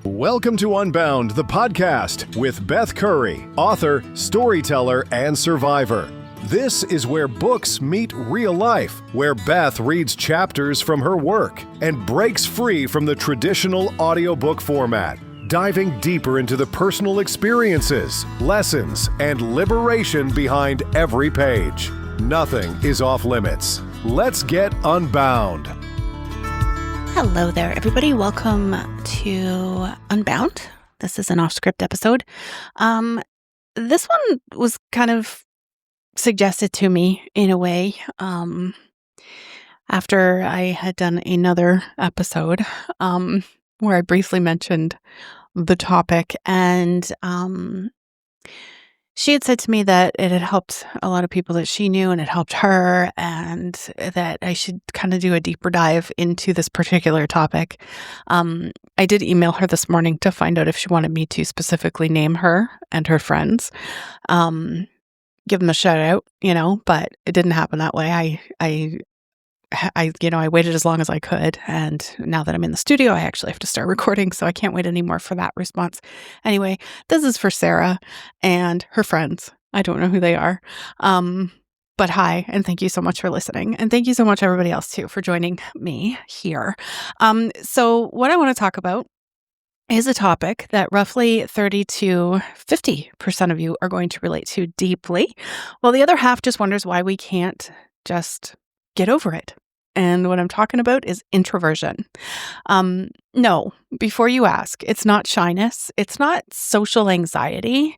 Welcome to Unbound, the podcast with Beth Curry, author, storyteller, and survivor. This is where books meet real life, where Beth reads chapters from her work and breaks free from the traditional audiobook format, diving deeper into the personal experiences, lessons, and liberation behind every page. Nothing is off limits. Let's get unbound. Hello there, everybody. Welcome to Unbound. This is an off-script episode. This one was kind of suggested to me in a way after I had done another episode where I briefly mentioned the topic, and she had said to me that it had helped a lot of people that she knew, and it helped her, and that I should kind of do a deeper dive into this particular topic. I did email her this morning to find out if she wanted me to specifically name her and her friends, give them a shout out, but it didn't happen that way. I waited as long as I could, and now that I'm in the studio, I actually have to start recording, so I can't wait anymore for that response. Anyway, this is for Sarah and her friends. I don't know who they are, but hi, and thank you so much for listening, and thank you so much everybody else too for joining me here. So what I want to talk about is a topic that roughly 30 to 50% of you are going to relate to deeply, while the other half just wonders why we can't just get over it. And what I'm talking about is introversion. No, before you ask, it's not shyness. It's not social anxiety.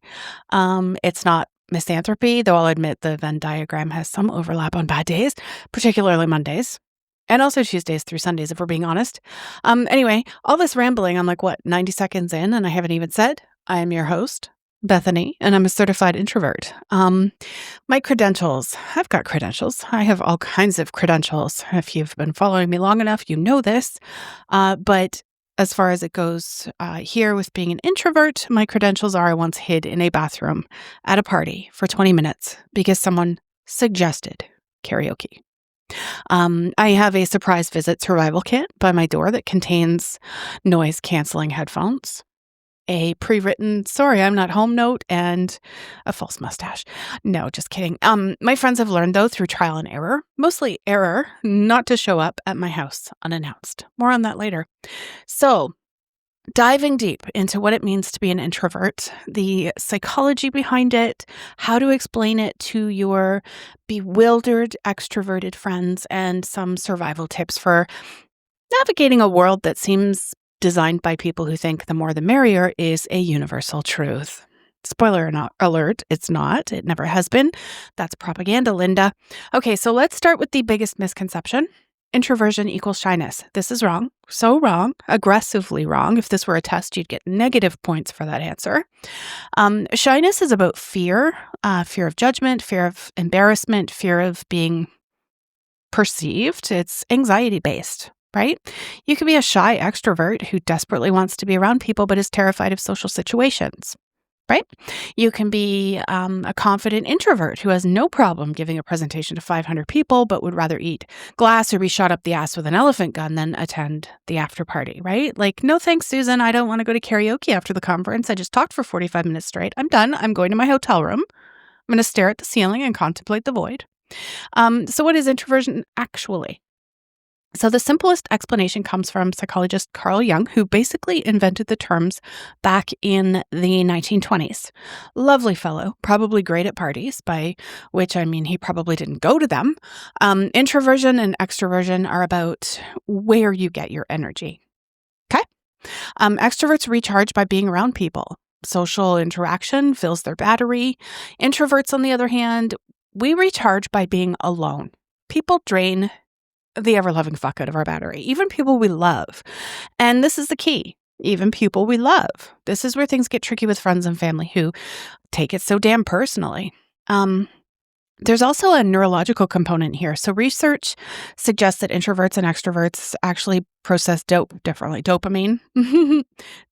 It's not misanthropy, though I'll admit the Venn diagram has some overlap on bad days, particularly Mondays. And also Tuesdays through Sundays, if we're being honest. Anyway, all this rambling, I'm like, 90 seconds in, and I haven't even said I am your host, Bethany, and I'm a certified introvert. My credentials, I've got credentials. I have all kinds of credentials. If you've been following me long enough, you know this. But as far as it goes here with being an introvert, my credentials are I once hid in a bathroom at a party for 20 minutes because someone suggested karaoke. I have a surprise visit survival kit by my door that contains noise-canceling headphones, a pre-written "sorry, I'm not home" note, and a false mustache. No, just kidding. My friends have learned, though, through trial and error, mostly error, not to show up at my house unannounced. More on that later. So, diving deep into what it means to be an introvert, the psychology behind it, how to explain it to your bewildered extroverted friends, and some survival tips for navigating a world that seems designed by people who think the more the merrier is a universal truth. Spoiler alert, it's not. It never has been. That's propaganda, Linda. Okay, so let's start with the biggest misconception. Introversion equals shyness. This is wrong. So wrong. Aggressively wrong. If this were a test, you'd get negative points for that answer. Shyness is about fear, fear of judgment, fear of embarrassment, fear of being perceived. It's anxiety-based. Right? You could be a shy extrovert who desperately wants to be around people but is terrified of social situations. Right? You can be a confident introvert who has no problem giving a presentation to 500 people but would rather eat glass or be shot up the ass with an elephant gun than attend the after party. Right? Like, no thanks, Susan. I don't want to go to karaoke after the conference. I just talked for 45 minutes straight. I'm done. I'm going to my hotel room. I'm going to stare at the ceiling and contemplate the void. So what is introversion actually? So the simplest explanation comes from psychologist Carl Jung, who basically invented the terms back in the 1920s. Lovely fellow, probably great at parties, by which I mean he probably didn't go to them. Introversion and extroversion are about where you get your energy. Okay? Extroverts recharge by being around people. Social interaction fills their battery. Introverts, on the other hand, we recharge by being alone. People drain the ever-loving fuck out of our battery, even people we love. And this is the key, even people we love. This is where things get tricky with friends and family who take it so damn personally. There's also a neurological component here. So research suggests that introverts and extroverts actually process dope differently. Dopamine.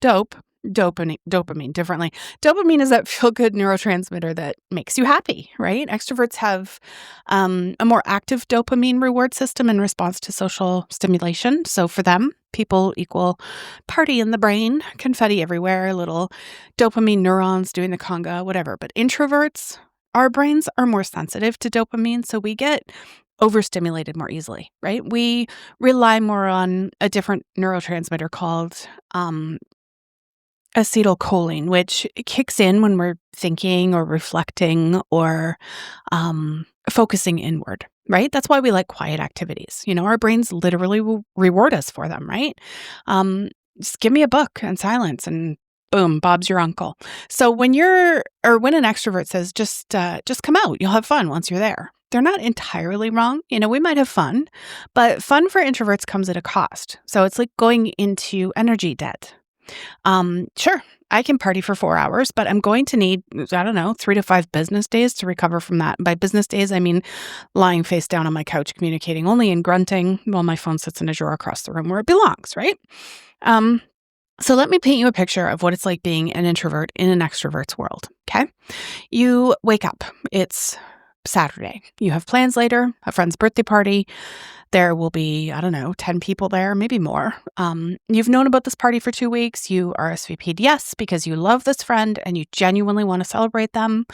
Dope dopamine differently. Dopamine is that feel-good neurotransmitter that makes you happy, right? Extroverts have a more active dopamine reward system in response to social stimulation. So for them, people equal party in the brain, confetti everywhere, little dopamine neurons doing the conga, whatever. But introverts, our brains are more sensitive to dopamine, so we get overstimulated more easily, right? We rely more on a different neurotransmitter called acetylcholine, which kicks in when we're thinking or reflecting or focusing inward, right? That's why we like quiet activities. Our brains literally will reward us for them, right? Just give me a book and silence and boom, Bob's your uncle. So when an extrovert says, just come out, you'll have fun once you're there. They're not entirely wrong. We might have fun, but fun for introverts comes at a cost. So it's like going into energy debt. Sure, I can party for 4 hours, but I'm going to need, 3 to 5 business days to recover from that. And by business days, I mean lying face down on my couch, communicating only in grunting while my phone sits in a drawer across the room where it belongs, right? So let me paint you a picture of what it's like being an introvert in an extrovert's world, okay? You wake up. It's Saturday. You have plans later, a friend's birthday party. There will be, 10 people there, maybe more. You've known about this party for 2 weeks. You RSVP'd yes because you love this friend and you genuinely want to celebrate them.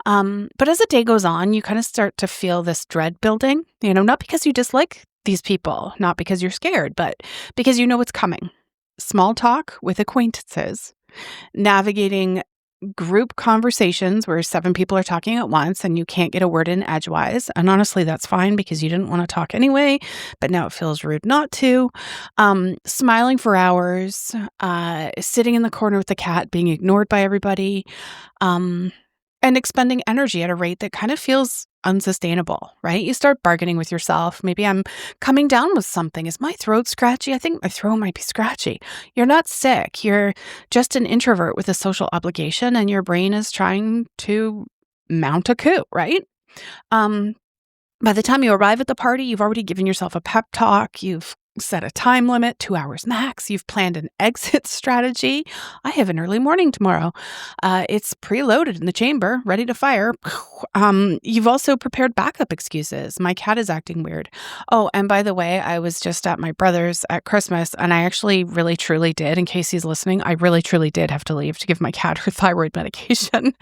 But as the day goes on, you kind of start to feel this dread building, not because you dislike these people, not because you're scared, but because you know what's coming. Small talk with acquaintances, navigating group conversations where 7 people are talking at once and you can't get a word in edgewise. And honestly, that's fine because you didn't want to talk anyway, but now it feels rude not to. Smiling for hours, sitting in the corner with the cat, being ignored by everybody, and expending energy at a rate that kind of feels unsustainable, right? You start bargaining with yourself. Maybe I'm coming down with something. Is my throat scratchy? I think my throat might be scratchy. You're not sick. You're just an introvert with a social obligation and your brain is trying to mount a coup, right? By the time you arrive at the party, you've already given yourself a pep talk. You've set a time limit, 2 hours max. You've planned an exit strategy. I have an early morning tomorrow. It's preloaded in the chamber, ready to fire. You've also prepared backup excuses. My cat is acting weird. Oh, and by the way, I was just at my brother's at Christmas, and I actually really, truly did, in case he's listening, I really, truly did have to leave to give my cat her thyroid medication.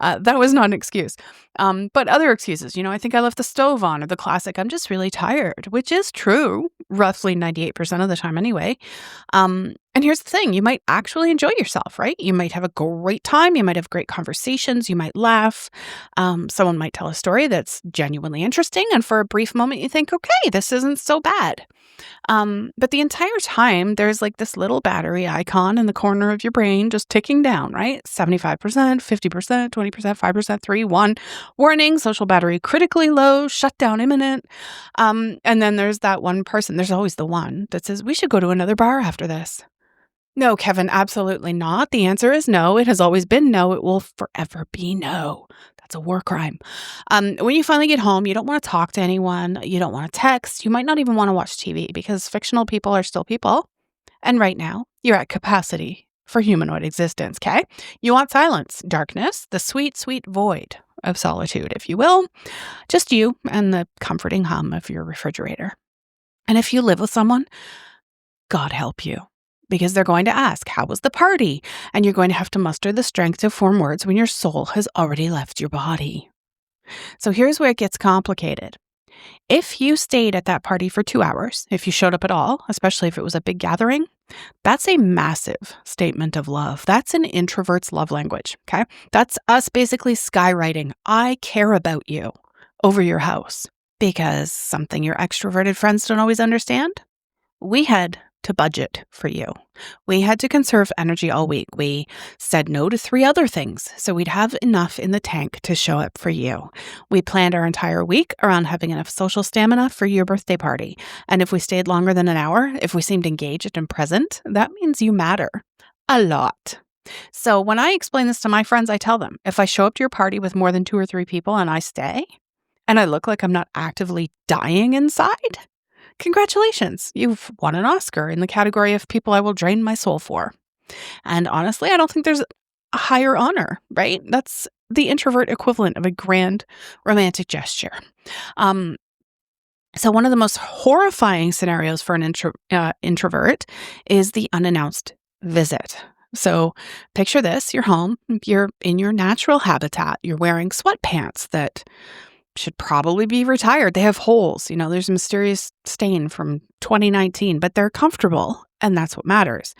That was not an excuse. But other excuses, I think I left the stove on, or the classic, I'm just really tired, which is true, roughly 98% of the time anyway. And here's the thing, you might actually enjoy yourself, right? You might have a great time. You might have great conversations. You might laugh. Someone might tell a story that's genuinely interesting. And for a brief moment, you think, okay, this isn't so bad. But the entire time, there's like this little battery icon in the corner of your brain just ticking down, right? 75%, 50%, 20%, 5%, 3, 1. Warning, social battery critically low, shutdown imminent. And then there's that one person, there's always the one that says, we should go to another bar after this. No, Kevin, absolutely not. The answer is no. It has always been no. It will forever be no. That's a war crime. When you finally get home, you don't want to talk to anyone. You don't want to text. You might not even want to watch TV because fictional people are still people. And right now, you're at capacity for humanoid existence, okay? You want silence, darkness, the sweet, sweet void of solitude, if you will. Just you and the comforting hum of your refrigerator. And if you live with someone, God help you. Because they're going to ask, how was the party? And you're going to have to muster the strength to form words when your soul has already left your body. So here's where it gets complicated. If you stayed at that party for 2 hours, if you showed up at all, especially if it was a big gathering, that's a massive statement of love. That's an introvert's love language, okay? That's us basically skywriting, I care about you, over your house. Because something your extroverted friends don't always understand, we had to budget for you. We had to conserve energy all week. We said no to 3 other things, so we'd have enough in the tank to show up for you. We planned our entire week around having enough social stamina for your birthday party. And if we stayed longer than an hour, if we seemed engaged and present, that means you matter. A lot. So when I explain this to my friends, I tell them, if I show up to your party with more than 2 or 3 people and I stay, and I look like I'm not actively dying inside, congratulations, you've won an Oscar in the category of people I will drain my soul for. And honestly, I don't think there's a higher honor, right? That's the introvert equivalent of a grand romantic gesture. Um, so one of the most horrifying scenarios for an introvert is the unannounced visit. So picture this, you're home, you're in your natural habitat, you're wearing sweatpants that should probably be retired. They have holes. There's a mysterious stain from 2019, but they're comfortable, and that's what matters.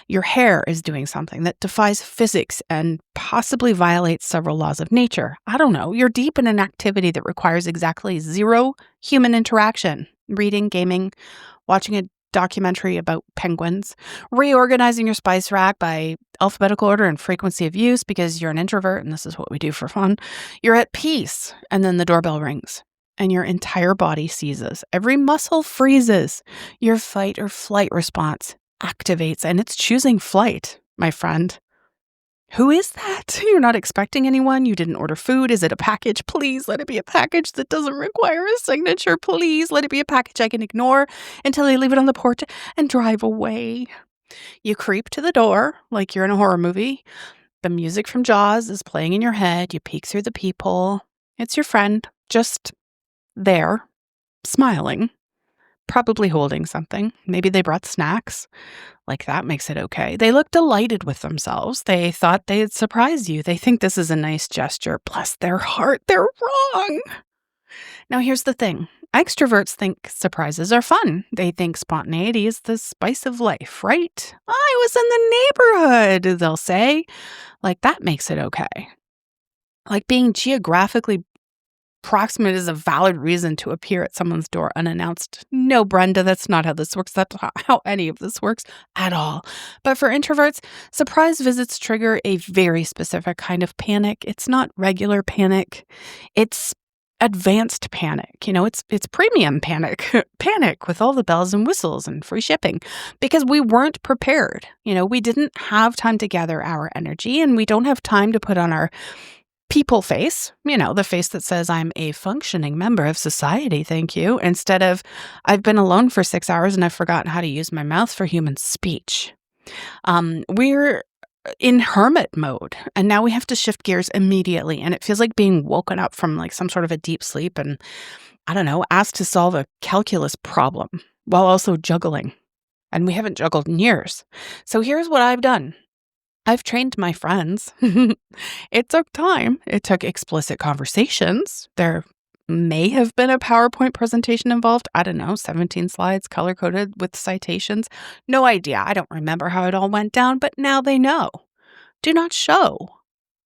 Your hair is doing something that defies physics and possibly violates several laws of nature. I don't know. You're deep in an activity that requires exactly zero human interaction. Reading, gaming, watching a documentary about penguins, reorganizing your spice rack by alphabetical order and frequency of use because you're an introvert and this is what we do for fun. You're at peace, and then the doorbell rings and your entire body seizes. Every muscle freezes. Your fight or flight response activates, and it's choosing flight, my friend. Who is that? You're not expecting anyone. You didn't order food. Is it a package? Please let it be a package that doesn't require a signature. Please let it be a package I can ignore until I leave it on the porch and drive away. You creep to the door like you're in a horror movie. The music from Jaws is playing in your head. You peek through the peephole. It's your friend, just there, smiling, probably holding something. Maybe they brought snacks. Like that makes it okay. They look delighted with themselves. They thought they'd surprise you. They think this is a nice gesture. Bless their heart, they're wrong. Now here's the thing. Extroverts think surprises are fun. They think spontaneity is the spice of life, right? I was in the neighborhood, they'll say. Like that makes it okay. Like being geographically proximate is a valid reason to appear at someone's door unannounced. No, Brenda, that's not how this works. That's not how any of this works at all. But for introverts, surprise visits trigger a very specific kind of panic. It's not regular panic. It's advanced panic. It's premium panic. Panic with all the bells and whistles and free shipping because we weren't prepared. We didn't have time to gather our energy, and we don't have time to put on our people face, the face that says I'm a functioning member of society, thank you, instead of I've been alone for 6 hours and I've forgotten how to use my mouth for human speech. We're in hermit mode, and now we have to shift gears immediately, and it feels like being woken up from like some sort of a deep sleep and, I don't know, asked to solve a calculus problem while also juggling. And we haven't juggled in years. So here's what I've done. I've trained my friends. It took time. It took explicit conversations. There may have been a PowerPoint presentation involved. I don't know, 17 slides, color-coded with citations. No idea. I don't remember how it all went down, but now they know. Do not show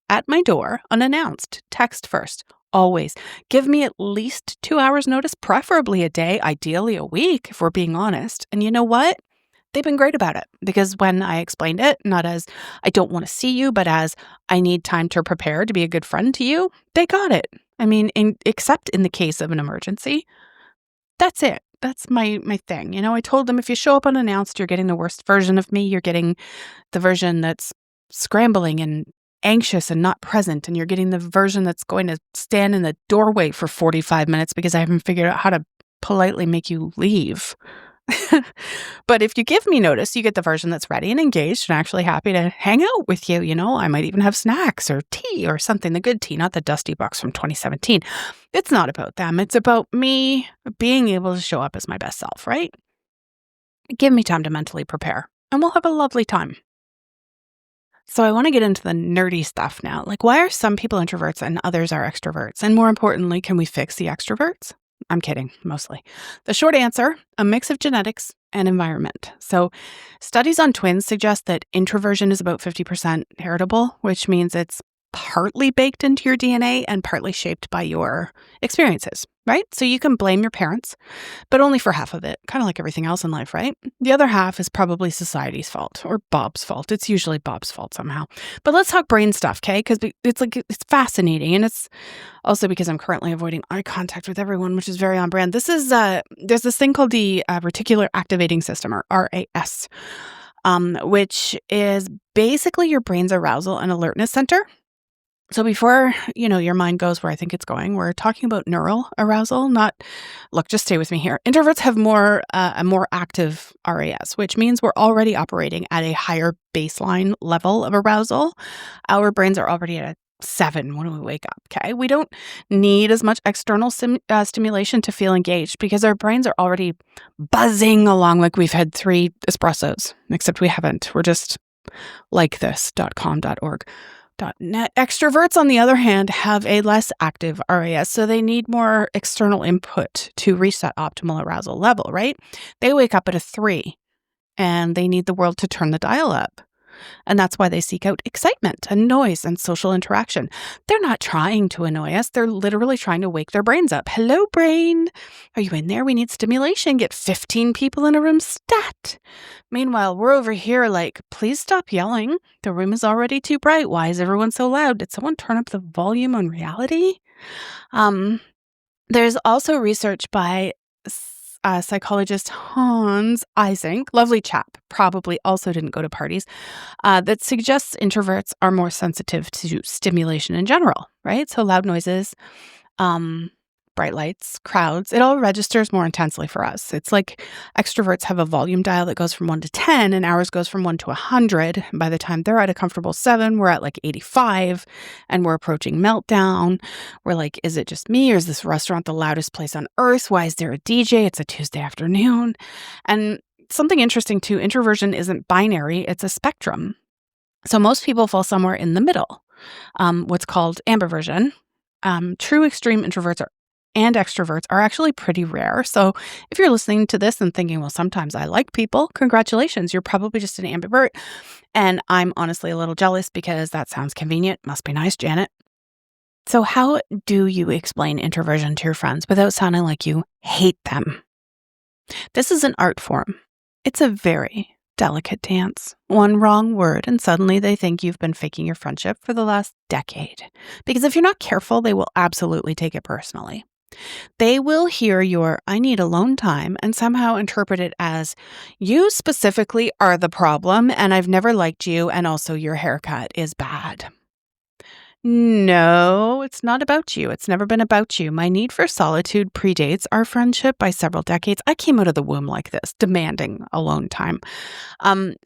at my door unannounced. Text first. Always. Give me at least 2 hours notice, preferably a day, ideally a week, if we're being honest. And you know what? They've been great about it because when I explained it, not as I don't want to see you, but as I need time to prepare to be a good friend to you, they got it. I mean, except in the case of an emergency, that's it. That's my thing. I told them if you show up unannounced, you're getting the worst version of me. You're getting the version that's scrambling and anxious and not present. And you're getting the version that's going to stand in the doorway for 45 minutes because I haven't figured out how to politely make you leave. But if you give me notice, you get the version that's ready and engaged and actually happy to hang out with you. I might even have snacks or tea or something, the good tea, not the dusty box from 2017. It's not about them. It's about me being able to show up as my best self, right? Give me time to mentally prepare and we'll have a lovely time. So I want to get into the nerdy stuff now. Like, why are some people introverts and others are extroverts? And more importantly, can we fix the extroverts? I'm kidding, mostly. The short answer, a mix of genetics and environment. So studies on twins suggest that introversion is about 50% heritable, which means it's partly baked into your DNA and partly shaped by your experiences, right? So you can blame your parents, but only for half of it, kind of like everything else in life, right? The other half is probably society's fault or Bob's fault. It's usually Bob's fault somehow. But let's talk brain stuff, okay? Because it's fascinating, and it's also because I'm currently avoiding eye contact with everyone, which is very on brand. This is there's this thing called the reticular activating system, or RAS, which is basically your brain's arousal and alertness center. So before, your mind goes where I think it's going, we're talking about neural arousal, just stay with me here. Introverts have a more active RAS, which means we're already operating at a higher baseline level of arousal. Our brains are already at a 7 when we wake up, okay? We don't need as much external stimulation to feel engaged because our brains are already buzzing along like we've had 3 espressos, except we haven't. We're just like this.com.org. .net. Extroverts, on the other hand, have a less active RAS, so they need more external input to reach that optimal arousal level, right? They wake up at a 3, and they need the world to turn the dial up. And that's why they seek out excitement and noise and social interaction. They're not trying to annoy us. They're literally trying to wake their brains up. Hello, brain. Are you in there? We need stimulation. Get 15 people in a room stat. Meanwhile, we're over here like, please stop yelling. The room is already too bright. Why is everyone so loud? Did someone turn up the volume on reality? There's also research by psychologist Hans Eysenck, lovely chap, probably also didn't go to parties, that suggests introverts are more sensitive to stimulation in general, right? So loud noises, bright lights, crowds, it all registers more intensely for us. It's like extroverts have a volume dial that goes from 1 to 10 and ours goes from 1 to 100. And by the time they're at a comfortable 7, we're at like 85 and we're approaching meltdown. We're like, is it just me or is this restaurant the loudest place on earth? Why is there a DJ? It's a Tuesday afternoon. And something interesting too, introversion isn't binary, it's a spectrum. So most people fall somewhere in the middle, what's called ambiversion. True extreme introverts and extroverts are actually pretty rare. So if you're listening to this and thinking, well, sometimes I like people, congratulations, you're probably just an ambivert. And I'm honestly a little jealous because that sounds convenient. Must be nice, Janet. So how do you explain introversion to your friends without sounding like you hate them? This is an art form. It's a very delicate dance. One wrong word and suddenly they think you've been faking your friendship for the last decade. Because if you're not careful, they will absolutely take it personally. They will hear your "I need alone time" and somehow interpret it as, you specifically are the problem and I've never liked you and also your haircut is bad. No, it's not about you. It's never been about you. My need for solitude predates our friendship by several decades. I came out of the womb like this, demanding alone time.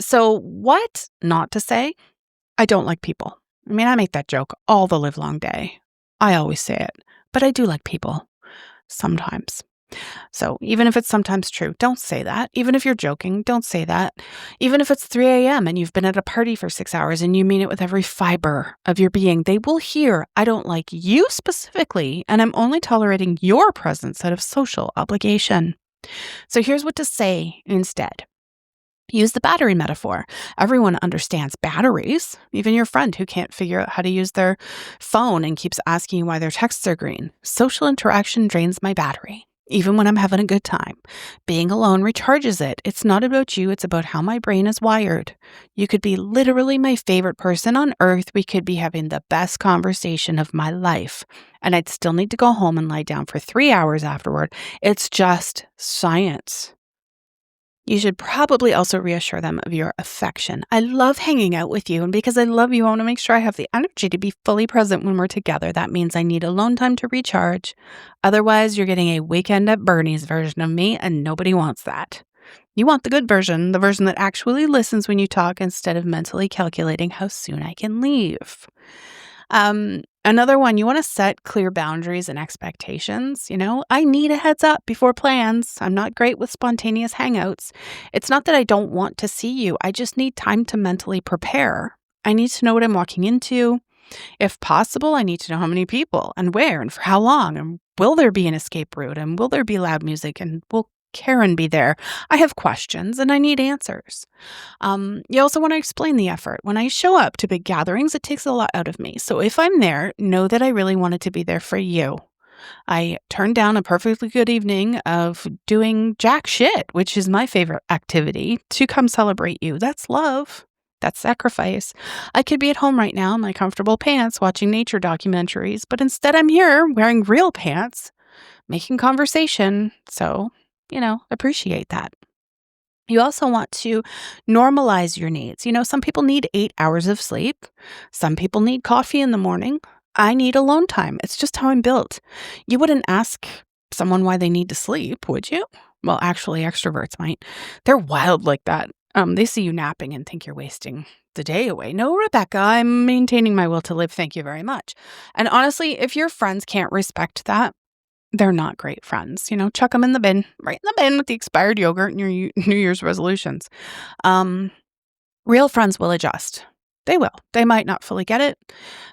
So what not to say? I don't like people. I mean, I make that joke all the livelong day. I always say it, but I do like people. Sometimes. So even if it's sometimes true, don't say that. Even if you're joking, don't say that. Even if it's 3 a.m. and you've been at a party for 6 hours and you mean it with every fiber of your being, they will hear, I don't like you specifically, and I'm only tolerating your presence out of social obligation. So here's what to say instead. Use the battery metaphor. Everyone understands batteries, even your friend who can't figure out how to use their phone and keeps asking you why their texts are green. Social interaction drains my battery, even when I'm having a good time. Being alone recharges it. It's not about you, it's about how my brain is wired. You could be literally my favorite person on earth. We could be having the best conversation of my life, and I'd still need to go home and lie down for 3 hours afterward. It's just science. You should probably also reassure them of your affection. I love hanging out with you, and because I love you, I want to make sure I have the energy to be fully present when we're together. That means I need alone time to recharge. Otherwise, you're getting a weekend at Bernie's version of me, and nobody wants that. You want the good version, the version that actually listens when you talk instead of mentally calculating how soon I can leave. Another one, you want to set clear boundaries and expectations. I need a heads up before plans. I'm not great with spontaneous hangouts. It's not that I don't want to see you. I just need time to mentally prepare. I need to know what I'm walking into. If possible, I need to know how many people and where and for how long. And will there be an escape route? And will there be loud music? And will Karen be there? I have questions and I need answers. You also want to explain the effort. When I show up to big gatherings, it takes a lot out of me. So if I'm there, know that I really wanted to be there for you. I turned down a perfectly good evening of doing jack shit, which is my favorite activity, to come celebrate you. That's love. That's sacrifice. I could be at home right now in my comfortable pants watching nature documentaries, but instead I'm here wearing real pants, making conversation. So appreciate that. You also want to normalize your needs. Some people need 8 hours of sleep. Some people need coffee in the morning. I need alone time. It's just how I'm built. You wouldn't ask someone why they need to sleep, would you? Well, actually, extroverts might. They're wild like that. They see you napping and think you're wasting the day away. No, Rebecca, I'm maintaining my will to live. Thank you very much. And honestly, if your friends can't respect that, they're not great friends. Chuck them in the bin, right in the bin with the expired yogurt and your New Year's resolutions. Real friends will adjust. They will. They might not fully get it,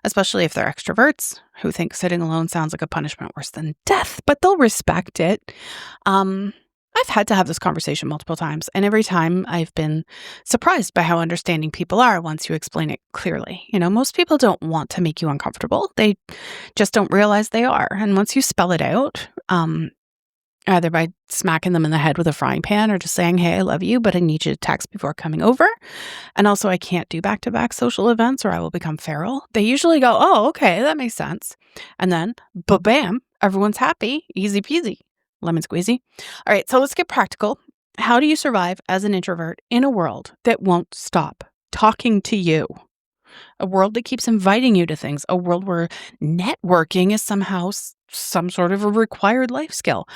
especially if they're extroverts who think sitting alone sounds like a punishment worse than death, but they'll respect it. I've had to have this conversation multiple times, and every time I've been surprised by how understanding people are once you explain it clearly. Most people don't want to make you uncomfortable. They just don't realize they are. And once you spell it out, either by smacking them in the head with a frying pan or just saying, hey, I love you, but I need you to text before coming over. And also, I can't do back-to-back social events or I will become feral. They usually go, oh, okay, that makes sense. And then, bam, everyone's happy. Easy peasy. Lemon squeezy. All right, so let's get practical. How do you survive as an introvert in a world that won't stop talking to you? A world that keeps inviting you to things. A world where networking is somehow some sort of a required life skill.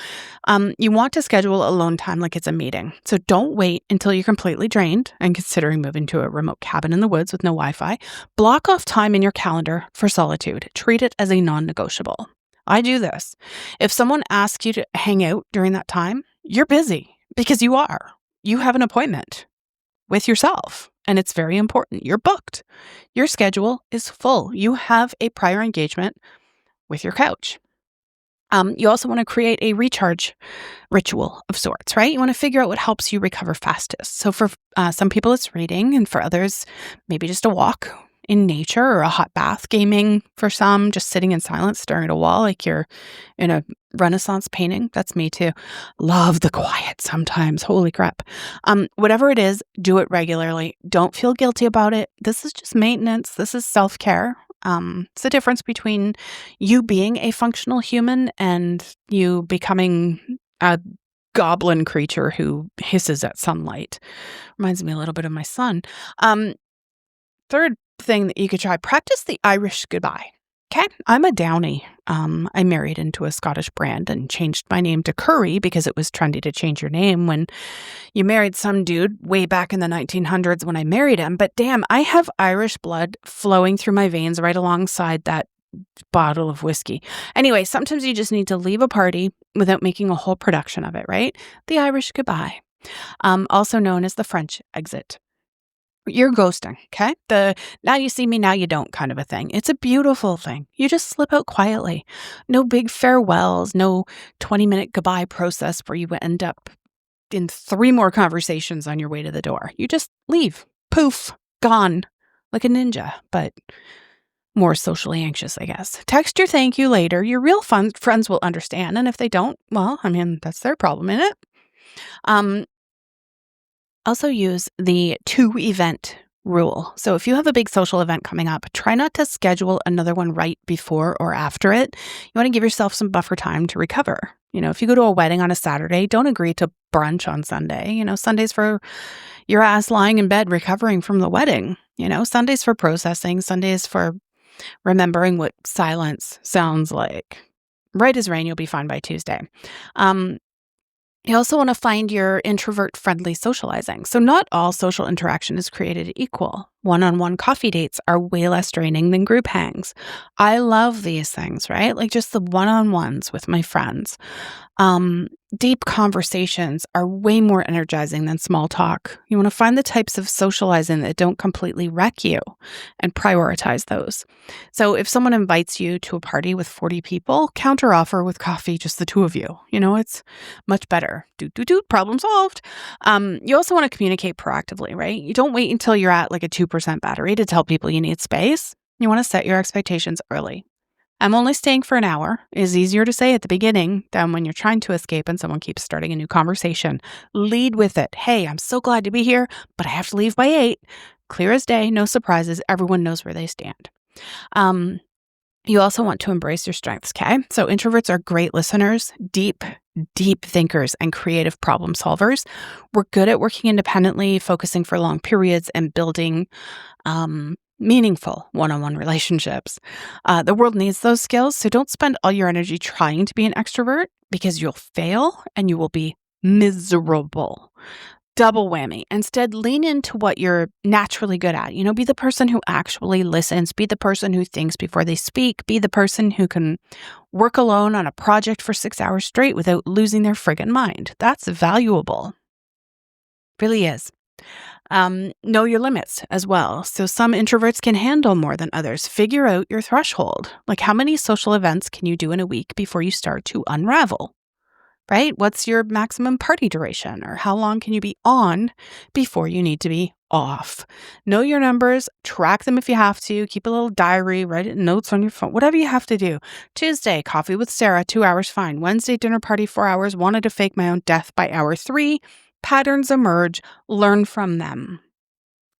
You want to schedule alone time like it's a meeting. So don't wait until you're completely drained and considering moving to a remote cabin in the woods with no Wi-Fi. Block off time in your calendar for solitude. Treat it as a non-negotiable. I do this. If someone asks you to hang out during that time, you're busy because you are. You have an appointment with yourself, and it's very important. You're booked. Your schedule is full. You have a prior engagement with your couch. You also want to create a recharge ritual of sorts, right? You want to figure out what helps you recover fastest. So for some people, it's reading, and for others, maybe just a walk in nature or a hot bath. Gaming for some, just sitting in silence, staring at a wall like you're in a Renaissance painting. That's me too. Love the quiet sometimes. Holy crap. Whatever it is, do it regularly. Don't feel guilty about it. This is just maintenance. This is self-care. It's the difference between you being a functional human and you becoming a goblin creature who hisses at sunlight. Reminds me a little bit of my son. Third thing that you could try, practice the Irish goodbye. Okay, I'm a Downie. I married into a Scottish brand and changed my name to Curry because it was trendy to change your name when you married some dude way back in the 1900s when I married him. But damn, I have Irish blood flowing through my veins right alongside that bottle of whiskey. Anyway, sometimes you just need to leave a party without making a whole production of it, right? The Irish goodbye, also known as the French exit. You're ghosting, okay? The now you see me, now you don't kind of a thing. It's a beautiful thing. You just slip out quietly. No big farewells, no 20-minute goodbye process where you end up in 3 more conversations on your way to the door. You just leave. Poof. Gone. Like a ninja, but more socially anxious, I guess. Text your thank you later. Your real friends will understand. And if they don't, well, I mean, that's their problem, isn't it? Also use the 2-event rule. So if you have a big social event coming up, try not to schedule another one right before or after it. You want to give yourself some buffer time to recover. If you go to a wedding on a Saturday, don't agree to brunch on Sunday. Sunday's for your ass lying in bed recovering from the wedding. Sunday's for processing. Sunday's for remembering what silence sounds like. Right as rain, you'll be fine by Tuesday. You also want to find your introvert-friendly socializing. So not all social interaction is created equal. One-on-one coffee dates are way less draining than group hangs. I love these things, right? Like just the one-on-ones with my friends. Deep conversations are way more energizing than small talk. You want to find the types of socializing that don't completely wreck you and prioritize those. So if someone invites you to a party with 40 people, counteroffer with coffee, just the 2 of you. It's much better. Problem solved. You also want to communicate proactively, right? You don't wait until you're at like a 2% battery to tell people you need space. You want to set your expectations early. I'm only staying for an hour is easier to say at the beginning than when you're trying to escape and someone keeps starting a new conversation. Lead with it. Hey, I'm so glad to be here, but I have to leave by 8. Clear as day, no surprises. Everyone knows where they stand. You also want to embrace your strengths, okay? So introverts are great listeners, deep thinkers, and creative problem solvers. We're good at working independently, focusing for long periods, and building meaningful one-on-one relationships. The world needs those skills, so don't spend all your energy trying to be an extrovert because you'll fail and you will be miserable. Double whammy. Instead, lean into what you're naturally good at. Be the person who actually listens, be the person who thinks before they speak, be the person who can work alone on a project for 6 hours straight without losing their friggin' mind. That's valuable. Really is. Know your limits as well. So some introverts can handle more than others. Figure out your threshold. Like, how many social events can you do in a week before you start to unravel? Right? What's your maximum party duration? Or how long can you be on before you need to be off? Know your numbers, track them if you have to, keep a little diary, write it notes on your phone, whatever you have to do. Tuesday, coffee with Sarah, 2 hours, fine. Wednesday, dinner party, 4 hours, wanted to fake my own death by hour 3. Patterns emerge, learn from them.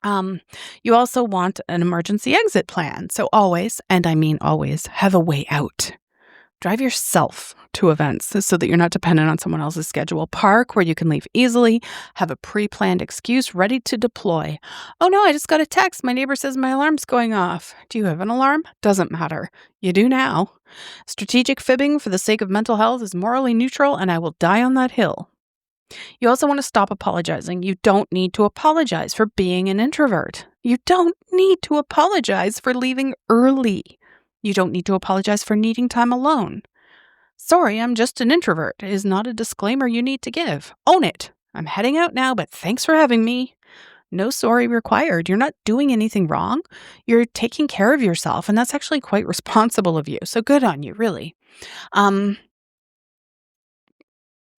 You also want an emergency exit plan. So always, and I mean always, have a way out. Drive yourself to events so that you're not dependent on someone else's schedule. Park where you can leave easily. Have a pre-planned excuse ready to deploy. Oh no, I just got a text. My neighbor says my alarm's going off. Do you have an alarm? Doesn't matter. You do now. Strategic fibbing for the sake of mental health is morally neutral, and I will die on that hill. You also want to stop apologizing. You don't need to apologize for being an introvert. You don't need to apologize for leaving early. You don't need to apologize for needing time alone. Sorry, I'm just an introvert is not a disclaimer you need to give. Own it. I'm heading out now, but thanks for having me. No sorry required. You're not doing anything wrong. You're taking care of yourself, and that's actually quite responsible of you. So good on you, really. An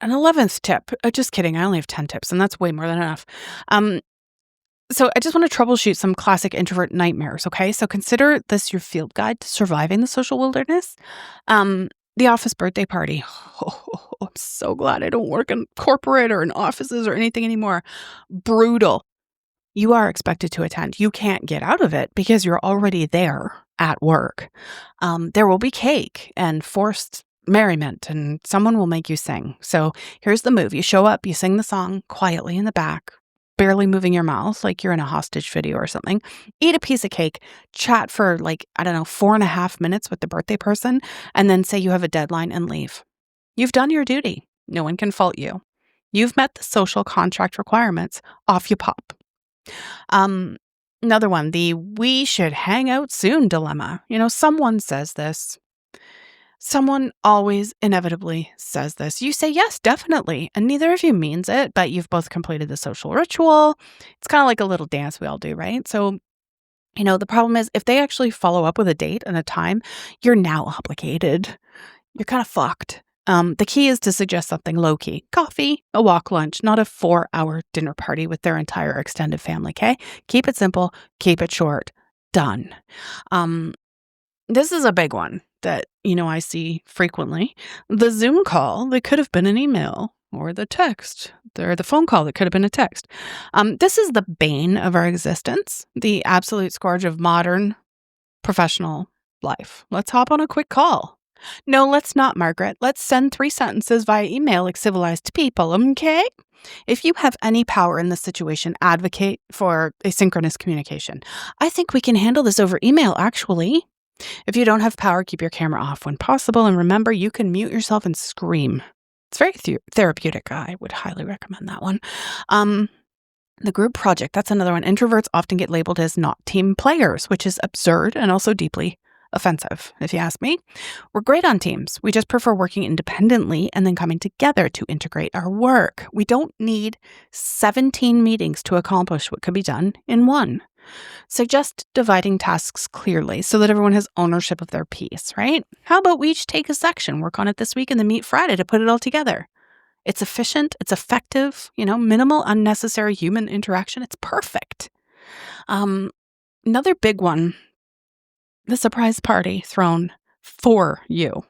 11th tip. Just kidding. I only have 10 tips, and that's way more than enough. So I just want to troubleshoot some classic introvert nightmares, okay? So consider this your field guide to surviving the social wilderness. The office birthday party. Oh, I'm so glad I don't work in corporate or in offices or anything anymore. Brutal. You are expected to attend. You can't get out of it because you're already there at work. There will be cake and forced merriment, and someone will make you sing. So here's the move. You show up, you sing the song quietly in the back, barely moving your mouth like you're in a hostage video or something. Eat a piece of cake, chat for 4.5 minutes with the birthday person, and then say you have a deadline and leave. You've done your duty. No one can fault you. You've met the social contract requirements. Off you pop. Another one, the we should hang out soon dilemma. Someone says this. Someone always inevitably says this. You say, yes, definitely. And neither of you means it, but you've both completed the social ritual. It's kind of like a little dance we all do, right? So, the problem is if they actually follow up with a date and a time, you're now obligated. You're kind of fucked. The key is to suggest something low-key. Coffee, a walk lunch, not a 4-hour dinner party with their entire extended family, okay? Keep it simple. Keep it short. Done. This is a big one that, I see frequently. The Zoom call that could have been an email, or the text, or the phone call that could have been a text. This is the bane of our existence, the absolute scourge of modern professional life. Let's hop on a quick call. No, let's not, Margaret. Let's send 3 sentences via email like civilized people, okay? If you have any power in this situation, advocate for asynchronous communication. I think we can handle this over email, actually. If you don't have power, keep your camera off when possible, and remember, you can mute yourself and scream. It's very therapeutic. I would highly recommend that one. The group project, that's another one. Introverts often get labeled as not team players, which is absurd and also deeply offensive, if you ask me. We're great on teams. We just prefer working independently and then coming together to integrate our work. We don't need 17 meetings to accomplish what could be done in one. Suggest dividing tasks clearly so that everyone has ownership of their piece, right? How about we each take a section, work on it this week, and then meet Friday to put it all together? It's efficient, it's effective, minimal unnecessary human interaction. It's perfect. Another big one, the surprise party thrown for you.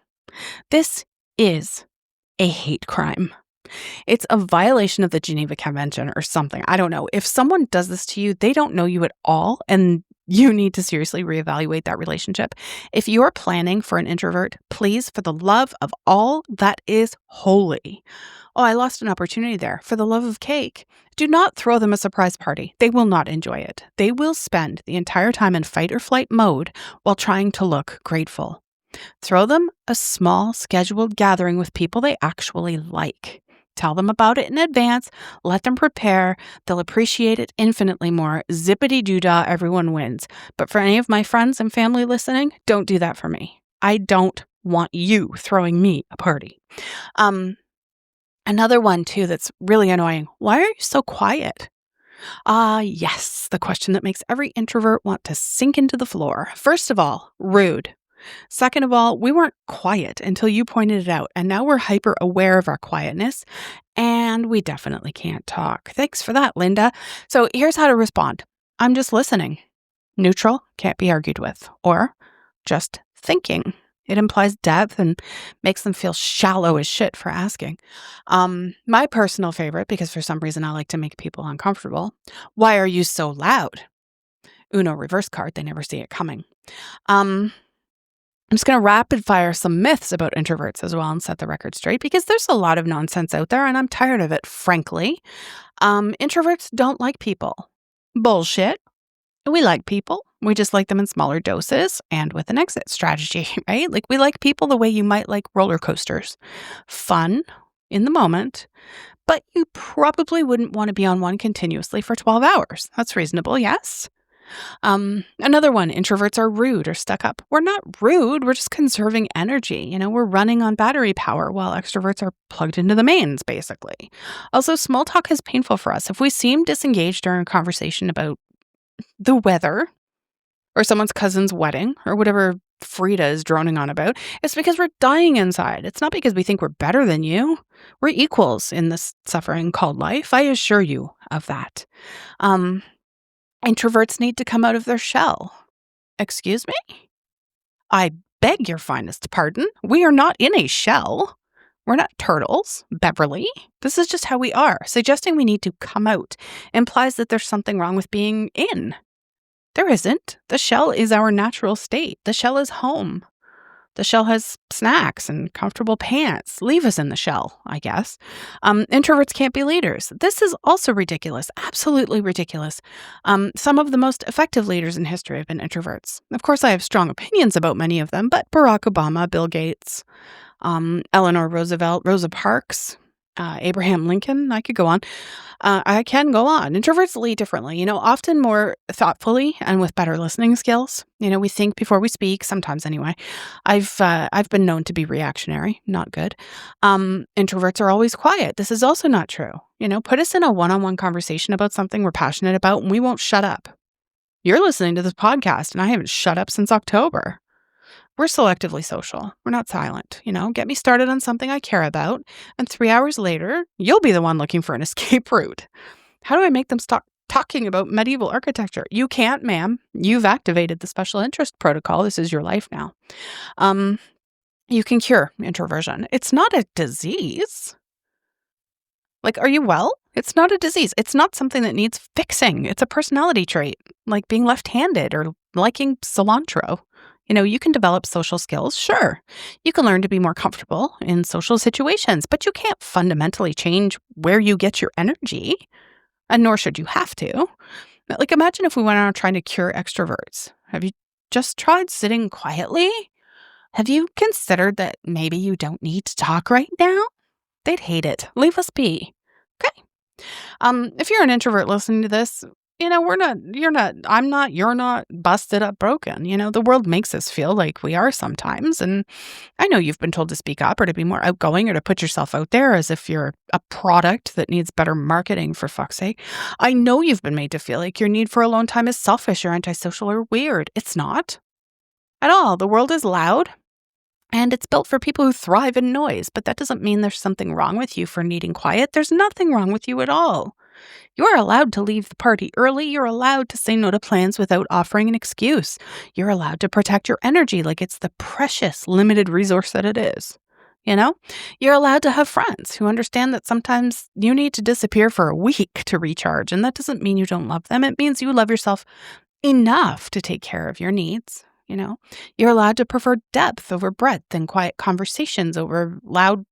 This is a hate crime. It's a violation of the Geneva Convention or something. I don't know. If someone does this to you, they don't know you at all, and You need to seriously reevaluate that relationship. If you're planning for an introvert, please, for the love of all that is holy. Oh, I lost an opportunity there. For the love of cake, do not throw them a surprise party. They will not enjoy it. They will spend the entire time in fight or flight mode while trying to look grateful. Throw them a small scheduled gathering with people they actually like. Tell them about it in advance. Let them prepare. They'll appreciate it infinitely more. Zippity-doo-dah, everyone wins. But for any of my friends and family listening, don't do that for me. I don't want you throwing me a party. Another one, too, that's really annoying. Why are you so quiet? Yes, the question that makes every introvert want to sink into the floor. First of all, rude. Second of all, we weren't quiet until you pointed it out, and now we're hyper aware of our quietness, and we definitely can't talk. Thanks for that, Linda. So here's how to respond. I'm just listening. Neutral, can't be argued with. Or just thinking. It implies depth and makes them feel shallow as shit for asking. My personal favorite, because for some reason I like to make people uncomfortable. Why are you so loud? Uno reverse card, they never see it coming. I'm just going to rapid fire some myths about introverts as well and set the record straight because there's a lot of nonsense out there and I'm tired of it, frankly. Introverts don't like people. Bullshit. We like people. We just like them in smaller doses and with an exit strategy, right? Like we like people the way you might like roller coasters. Fun in the moment, but you probably wouldn't want to be on one continuously for 12 hours. That's reasonable, yes? Another one, introverts are rude or stuck up. We're not rude. We're just conserving energy. We're running on battery power while extroverts are plugged into the mains, basically. Also, small talk is painful for us. If we seem disengaged during a conversation about the weather or someone's cousin's wedding or whatever Frida is droning on about, it's because we're dying inside. It's not because we think we're better than you. We're equals in this suffering called life. I assure you of that. Introverts need to come out of their shell. Excuse me? I beg your finest pardon. We are not in a shell. We're not turtles, Beverly. This is just how we are. Suggesting we need to come out implies that there's something wrong with being in. There isn't. The shell is our natural state. The shell is home. The shell has snacks and comfortable pants. Leave us in the shell, I guess. Introverts can't be leaders. This is also ridiculous. Absolutely ridiculous. Some of the most effective leaders in history have been introverts. Of course, I have strong opinions about many of them, but Barack Obama, Bill Gates, Eleanor Roosevelt, Rosa Parks, Abraham Lincoln, I could go on. I can go on. Introverts lead differently, often more thoughtfully and with better listening skills. We think before we speak, sometimes anyway. I've been known to be reactionary, not good. Introverts are always quiet. This is also not true. Put us in a one-on-one conversation about something we're passionate about and we won't shut up. You're listening to this podcast and I haven't shut up since October. We're selectively social. We're not silent. Get me started on something I care about, and 3 hours later, you'll be the one looking for an escape route. How do I make them stop talking about medieval architecture? You can't, ma'am. You've activated the special interest protocol. This is your life now. You can cure introversion. It's not a disease. Like, are you well? It's not a disease. It's not something that needs fixing. It's a personality trait, like being left-handed or liking cilantro. You can develop social skills, sure. You can learn to be more comfortable in social situations, but you can't fundamentally change where you get your energy, and nor should you have to. Like, imagine if we went around trying to cure extroverts. Have you just tried sitting quietly? Have you considered that maybe you don't need to talk right now? They'd hate it. Leave us be. Okay. If you're an introvert listening to this, I'm not, you're not busted up broken. The world makes us feel like we are sometimes. And I know you've been told to speak up or to be more outgoing or to put yourself out there as if you're a product that needs better marketing, for fuck's sake. I know you've been made to feel like your need for alone time is selfish or antisocial or weird. It's not at all. The world is loud and it's built for people who thrive in noise, but that doesn't mean there's something wrong with you for needing quiet. There's nothing wrong with you at all. You're allowed to leave the party early. You're allowed to say no to plans without offering an excuse. You're allowed to protect your energy like it's the precious, limited resource that it is. You're allowed to have friends who understand that sometimes you need to disappear for a week to recharge. And that doesn't mean you don't love them. It means you love yourself enough to take care of your needs. You're allowed to prefer depth over breadth and quiet conversations over loud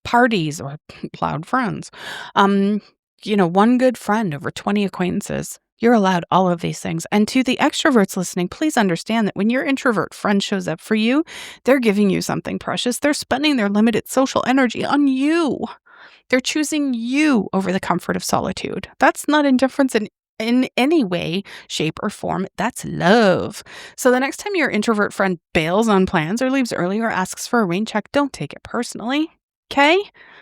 parties or loud friends. One good friend over 20 acquaintances. You're allowed all of these things. And to the extroverts listening, please understand that when your introvert friend shows up for you, they're giving you something precious. They're spending their limited social energy on you. They're choosing you over the comfort of solitude. That's not indifference in any way, shape, or form. That's love. So the next time your introvert friend bails on plans or leaves early or asks for a rain check, don't take it personally. Okay?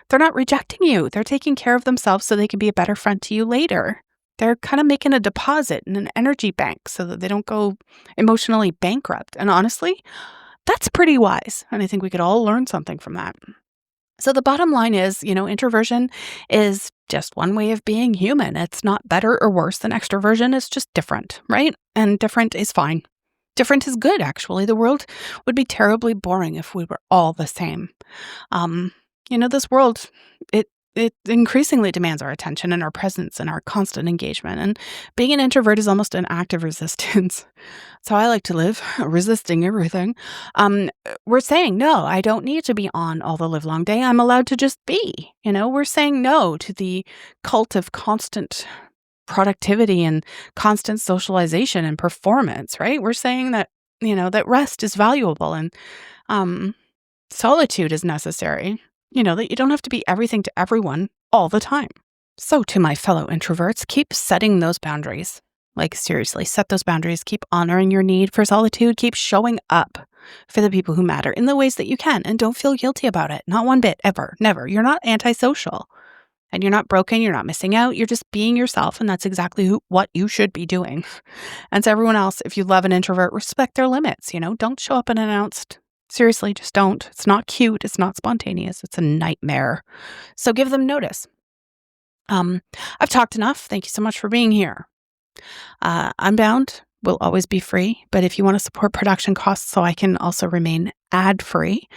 They're not rejecting you. They're taking care of themselves so they can be a better friend to you later. They're kind of making a deposit in an energy bank so that they don't go emotionally bankrupt. And honestly, that's pretty wise. And I think we could all learn something from that. So the bottom line is, introversion is just one way of being human. It's not better or worse than extroversion. It's just different, right? And different is fine. Different is good, actually. The world would be terribly boring if we were all the same. This world, it increasingly demands our attention and our presence and our constant engagement. And being an introvert is almost an act of resistance. That's how I like to live, resisting everything. We're saying, no, I don't need to be on all the livelong day. I'm allowed to just be. We're saying no to the cult of constant productivity and constant socialization and performance, right? We're saying that, that rest is valuable and solitude is necessary. That you don't have to be everything to everyone all the time. So to my fellow introverts, keep setting those boundaries. Like seriously, set those boundaries. Keep honoring your need for solitude. Keep showing up for the people who matter in the ways that you can. And don't feel guilty about it. Not one bit, ever, never. You're not antisocial. And you're not broken. You're not missing out. You're just being yourself. And that's exactly what you should be doing. And to everyone else, if you love an introvert, respect their limits. Don't show up unannounced. Seriously, just don't. It's not cute. It's not spontaneous. It's a nightmare. So give them notice. I've talked enough. Thank you so much for being here. Unbound will always be free, but if you want to support production costs so I can also remain ad-free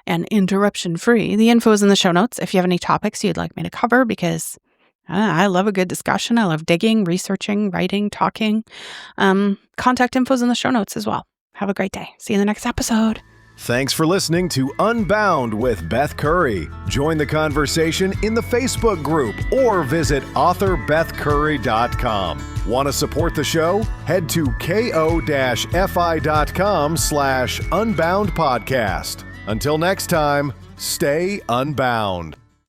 and interruption-free, the info is in the show notes if you have any topics you'd like me to cover, because I love a good discussion. I love digging, researching, writing, talking. Contact info is in the show notes as well. Have a great day. See you in the next episode. Thanks for listening to Unbound with Beth Curry. Join the conversation in the Facebook group or visit authorbethcurry.com. Want to support the show? Head to ko-fi.com/unbound podcast. Until next time, stay unbound.